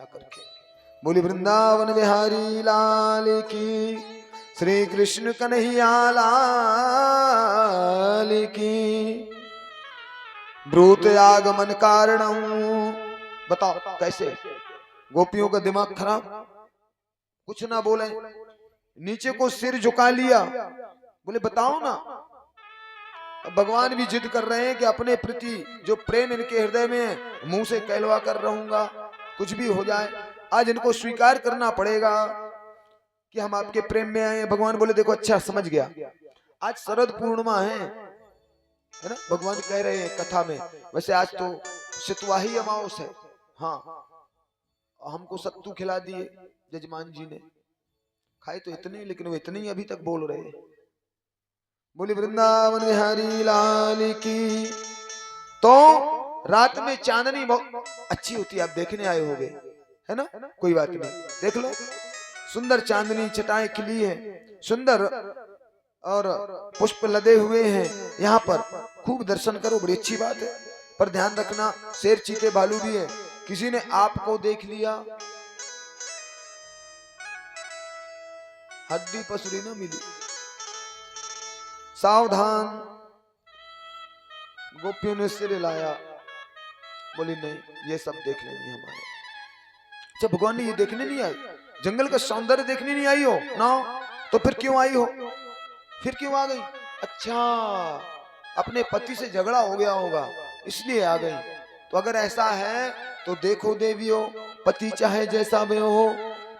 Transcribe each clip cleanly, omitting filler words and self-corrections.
करके। बोली वृंदावन बिहारी लाल की, श्री कृष्ण कन्हैया लाल की। ब्रूत आगमन कारणम, बताओ कैसे? गोपियों का दिमाग खराब, कुछ ना बोले, नीचे को सिर झुका लिया। बोले बताओ ना। भगवान भी जिद कर रहे हैं कि अपने प्रति जो प्रेम इनके हृदय में है, मुंह से कहलवा कर रहूंगा, कुछ भी हो जाए आज इनको स्वीकार करना पड़ेगा कि हम आपके प्रेम में आए। भगवान बोले देखो अच्छा समझ गया, आज शरद पूर्णिमा है ना, भगवान कह रहे हैं कथा में। वैसे आज तो शतवाही अमावस है। हाँ, हमको सत्तू खिला दिए जजमान जी ने, खाए तो इतने, लेकिन वो इतने ही अभी तक बोल रहे हैं। बोली वृंदावन बिहारी लाल की। तो रात में चांदनी बहुत अच्छी होती है, आप देखने आए होंगे है ना, कोई बात नहीं, देख लो सुंदर चांदनी, चटाएं खिली है सुंदर और पुष्प लदे हुए हैं यहाँ पर, खूब दर्शन करो, बड़ी अच्छी बात है। पर ध्यान रखना शेर चीते भालू भी है, किसी ने आपको देख लिया हड्डी पसली ना मिली, सावधान। गोपियों ने सिर हिलाया, बोली नहीं ये सब देखने नहीं हमारे। अच्छा भगवान ने ये देखने नहीं आई, जंगल का सौंदर्य देखने नहीं आई हो ना, तो फिर क्यों आई हो, फिर क्यों आ गई? अच्छा अपने पति से झगड़ा हो गया होगा इसलिए आ गई। तो अगर ऐसा है तो देखो देवियों, पति चाहे जैसा भी हो,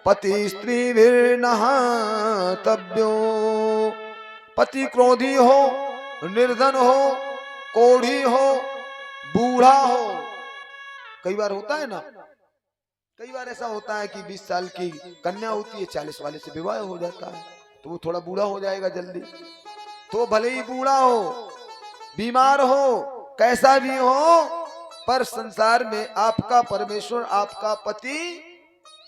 पति स्त्री तब्यो। पति क्रोधी हो, निर्धन हो, कोढ़ी हो, बूढ़ा हो, कई बार होता है ना, कई बार ऐसा होता है कि 20 साल की कन्या होती है, 40 वाले से विवाह हो जाता है, तो वो थोड़ा बूढ़ा हो जाएगा जल्दी। तो भले ही बूढ़ा हो, बीमार हो, कैसा भी हो, पर संसार में आपका परमेश्वर आपका पति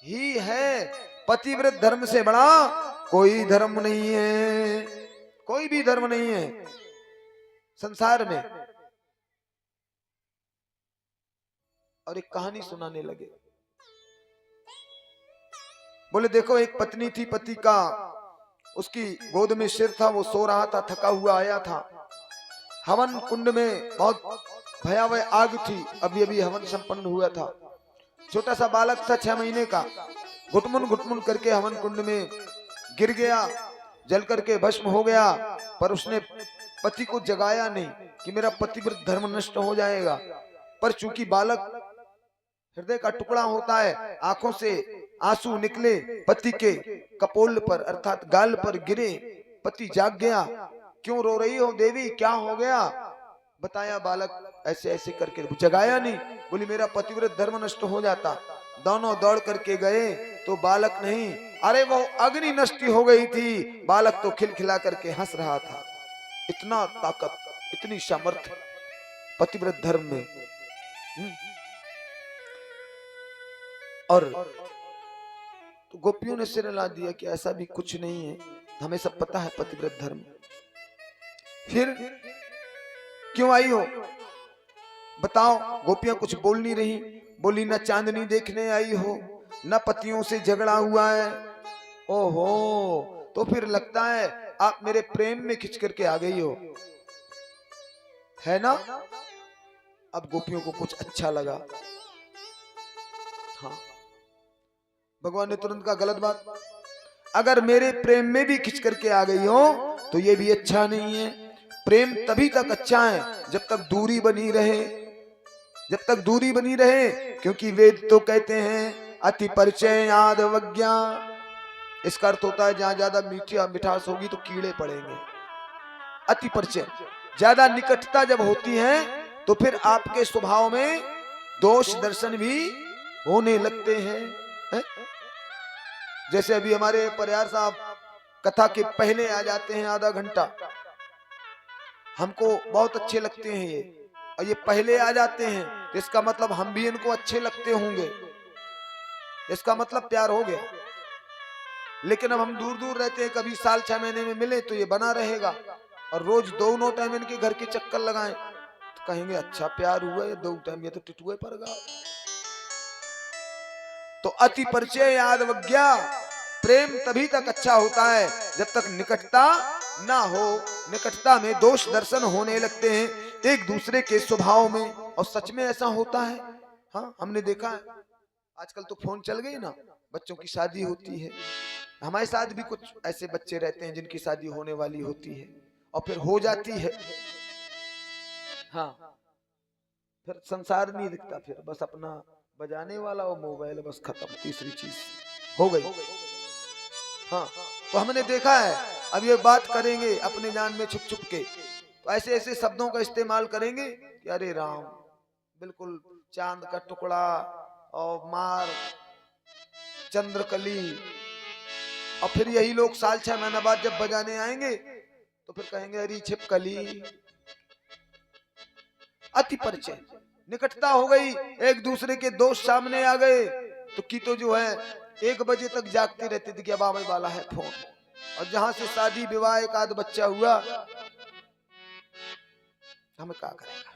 ही है। पतिव्रत धर्म से बड़ा कोई धर्म नहीं है, कोई भी धर्म नहीं है संसार में। और एक कहानी सुनाने लगे। बोले देखो एक पत्नी थी, पति का उसकी गोद में सिर था, वो सो रहा था, थका हुआ आया था। हवन कुंड में बहुत भयावह आग थी, अभी अभी हवन संपन्न हुआ था। छोटा सा बालक था 6 महीने का, घुटमुन करके हवन कुंड में गिर गया, जल करके भस्म हो गया। पर उसने पति को जगाया नहीं कि मेरा पतिव्रत धर्म नष्ट हो जाएगा। पर चूंकि बालक हृदय का टुकड़ा होता है, आंखों से आंसू निकले, पति के कपोल पर अर्थात गाल पर गिरे, पति जाग गया। क्यों रो रही हो देवी, क्या हो गया? बताया बालक ऐसे ऐसे करके, जगाया नहीं। बोली मेरा पतिव्रत धर्म नष्ट हो जाता। दोनों दौड़ करके गए तो बालक नहीं, अरे वो अग्नि नष्ट हो गई थी। बालक तो खिलखिला करके हंस रहा था। इतना ताकत, इतनी सामर्थ्य पतिव्रत धर्म में। और तो गोपियों ने सिर हिला दिया कि ऐसा भी कुछ नहीं है, हमें सब पता है पतिव्रत धर्म। फिर क्यों आई हो बताओ? गोपियां कुछ बोल नहीं रही। बोली न चांदनी देखने आई हो, न पतियों से झगड़ा हुआ है। ओहो, तो फिर लगता है आप मेरे प्रेम में खिंच करके आ गई हो, है ना? अब गोपियों को कुछ अच्छा लगा। हाँ, भगवान ने तुरंत कहा गलत बात, अगर मेरे प्रेम में भी खिंच करके आ गई हो तो ये भी अच्छा नहीं है। प्रेम तभी तक अच्छा है जब तक दूरी बनी रहे, जब तक दूरी बनी रहे, क्योंकि वेद तो कहते हैं अति परिचय याद अवज्ञा। इसका अर्थ होता है जहां ज्यादा मिठास होगी तो कीड़े पड़ेंगे। अति परिचय, ज्यादा निकटता जब होती है तो फिर आपके स्वभाव में दोष दर्शन भी होने लगते हैं, है? जैसे अभी हमारे परियार साहब कथा के पहले आ जाते हैं आधा घंटा, हमको बहुत अच्छे लगते हैं ये, और ये पहले आ जाते हैं तो इसका मतलब हम भी इनको अच्छे लगते होंगे, इसका मतलब प्यार हो गया। लेकिन अब हम दूर दूर रहते हैं, कभी साल 6 महीने में मिले तो ये बना रहेगा, और रोज 2 टाइम इनके घर के चक्कर लगाएं तो कहेंगे अच्छा प्यार हुआ है, 2 टाइम ये तो टिटुए पर गा। तो अति परिचय यादवज्ञा, प्रेम तभी तक अच्छा होता है जब तक निकटता ना हो। निकटता में दोष दर्शन होने लगते हैं एक दूसरे के स्वभाव में, और सच में ऐसा होता है। हाँ, हमने देखा है। आजकल तो फोन चल गई ना, बच्चों की शादी होती है। हमारे साथ भी कुछ ऐसे बच्चे रहते हैं जिनकी शादी होने वाली होती है और फिर हो जाती है। हाँ, फिर संसार नहीं दिखता, फिर बस अपना बजाने वाला और मोबाइल, बस खत्म, तीसरी चीज हो गई। हाँ, तो हमने देखा है। अब ये बात करेंगे अपने जान में छुप छुप के, तो ऐसे ऐसे शब्दों का इस्तेमाल करेंगे कि अरे राम, बिल्कुल चांद का टुकड़ा और मार चंद्रकली। और फिर यही लोग साल 6 महीना बाद जब बजाने आएंगे तो फिर कहेंगे अरे छिपकली। अति परिचय, निकटता हो गई, एक दूसरे के दोस्त सामने आ गए तो की तो जो है 1 बजे तक जागते रहते थे कि अब आने वाला है फोन। और जहां से शादी विवाह एक आध बच्चा हुआ, हमें क्या करेगा।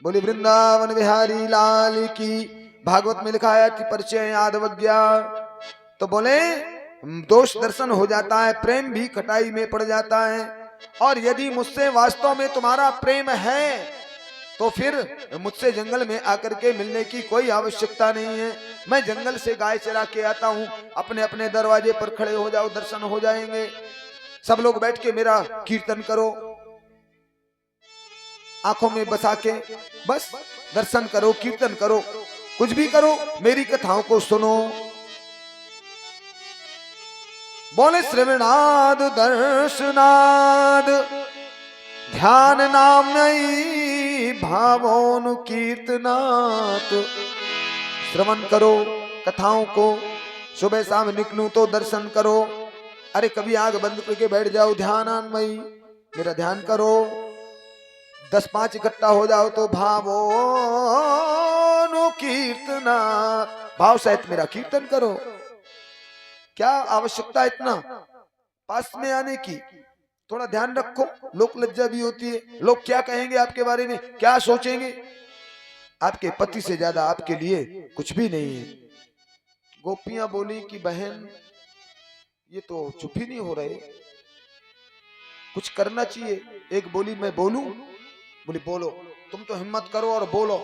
बोले वृंदावन बिहारी लाल की। भागवत में लिखा है अति परिचय यादवज्ञा। तो बोले दोष दर्शन हो जाता है, प्रेम भी खटाई में पड़ जाता है। और यदि मुझसे वास्तव में तुम्हारा प्रेम है तो फिर मुझसे जंगल में आकर के मिलने की कोई आवश्यकता नहीं है। मैं जंगल से गाय चरा के आता हूँ, अपने अपने दरवाजे पर खड़े हो जाओ, दर्शन हो जाएंगे। सब लोग बैठ के मेरा कीर्तन करो, आंखों में बसा के बस दर्शन करो, कीर्तन करो, कुछ भी करो, मेरी कथाओं को सुनो। बोले श्रवणाद दर्शनाद ध्यान नामयी भावोनु कीर्तनात्। श्रवण करो कथाओं को, सुबह शाम निकलूं तो दर्शन करो। अरे कभी आग बंद करके बैठ जाओ, ध्यानान्मयी मेरा ध्यान करो। 10-5 इकट्ठा हो जाओ तो भावोनु कीर्तनात्, भाव सहित मेरा कीर्तन करो। क्या आवश्यकता इतना पास में आने की। थोड़ा ध्यान रखो, लोक लज्जा भी होती है। लोग क्या कहेंगे आपके बारे में, क्या सोचेंगे। आपके पति से ज्यादा आपके लिए कुछ भी नहीं है। गोपियां बोली कि बहन ये तो चुप ही नहीं हो रहे, कुछ करना चाहिए। एक बोली मैं बोलूं, बोली बोलो, तुम तो हिम्मत करो और बोलो,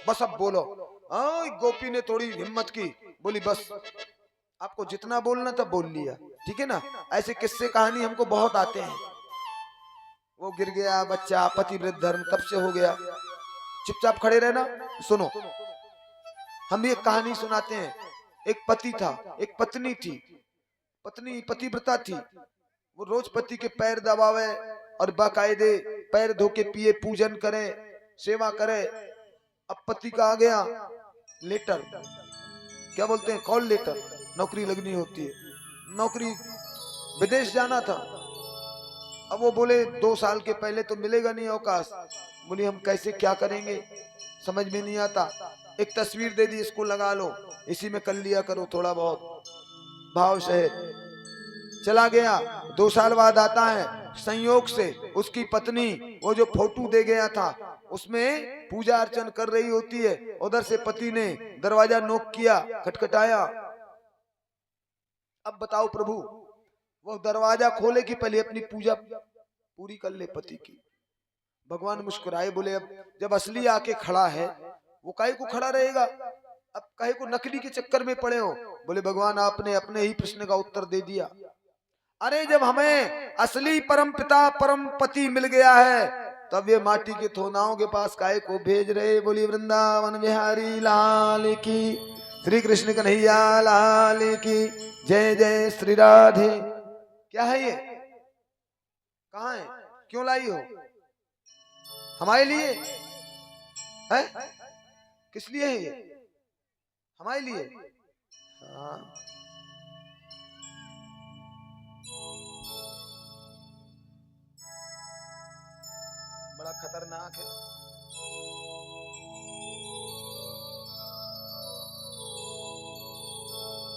बस अब बोलो। गोपी ने थोड़ी हिम्मत की, बोली बस आपको जितना बोलना था बोल लिया, ठीक है ना। ऐसे किस्से कहानी हमको बहुत आते हैं। वो गिर गया बच्चा, पतिव्रत धर्म तब से हो गया, चुपचाप खड़े रहना। सुनो, हम एक कहानी सुनाते हैं। एक पति था, एक पत्नी थी। पत्नी पतिव्रता थी, वो रोज पति के पैर दबावे और बाकायदे पैर धो के पिए, पूजन करे, सेवा करे। अब पति का आ गया लेटर, क्या बोलते हैं, कॉल लेटर, नौकरी लगनी होती है, नौकरी विदेश जाना था। अब वो बोले 2 साल के पहले तो मिलेगा नहीं अवकाश। बोली हम कैसे क्या करेंगे, समझ में नहीं आता। एक तस्वीर दे दी, इसको लगा लो, इसी में कर लिया करो थोड़ा बहुत भाव सहित। चला गया, 2 साल बाद आता है, संयोग से उसकी पत्नी वो जो फोटो दे गया था उसमें पूजा अर्चन कर रही होती है। उधर से पति ने दरवाजा नोक किया, खटखटाया। अब बताओ प्रभु, वो दरवाजा खोले कि पहले अपनी पूजा पूरी कर ले पति की। भगवान मुस्कुराए, बोले अब जब असली आके खड़ा है वो काहे को खड़ा रहेगा, अब काहे को नकली के चक्कर में पड़े हो। बोले भगवान आपने अपने ही प्रश्न का उत्तर दे दिया। अरे जब हमें असली परम पिता परम पति मिल गया है तब ये माटी के थोनाओं के पास काहे को भेज रहे। बोली वृंदावन बिहारी लाल की, श्री कृष्ण कन्हैया लाल की जय जय श्री राधे। क्या है ये, कहाँ है, क्यों लाई हो, हमारे लिए है, किस लिए है ये, हमारे लिए। हाँ, बड़ा खतरनाक है।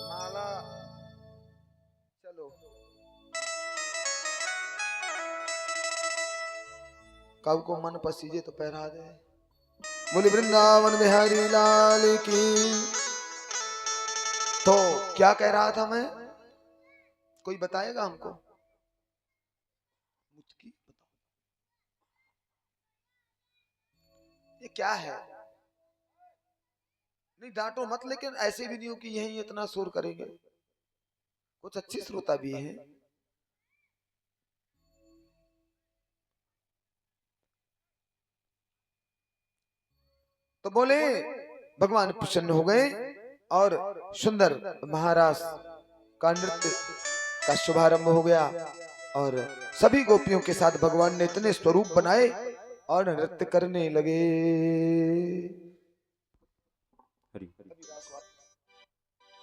माला चलो, कब को मन पसीजे तो पहरा दे। बोली वृंदावन बिहारी लाल की। तो क्या कह रहा था मैं, कोई बताएगा हमको? मुझकी बताओ, ये क्या है? नहीं डांटो मत, लेकिन ऐसे भी नहीं हो कि यही इतना शोर करेंगे, कुछ अच्छी श्रोता भी है। तो बोले भगवान प्रसन्न हो गए और सुंदर महाराज का नृत्य का शुभारंभ हो गया और सभी गोपियों के साथ भगवान ने इतने स्वरूप बनाए और नृत्य करने लगे।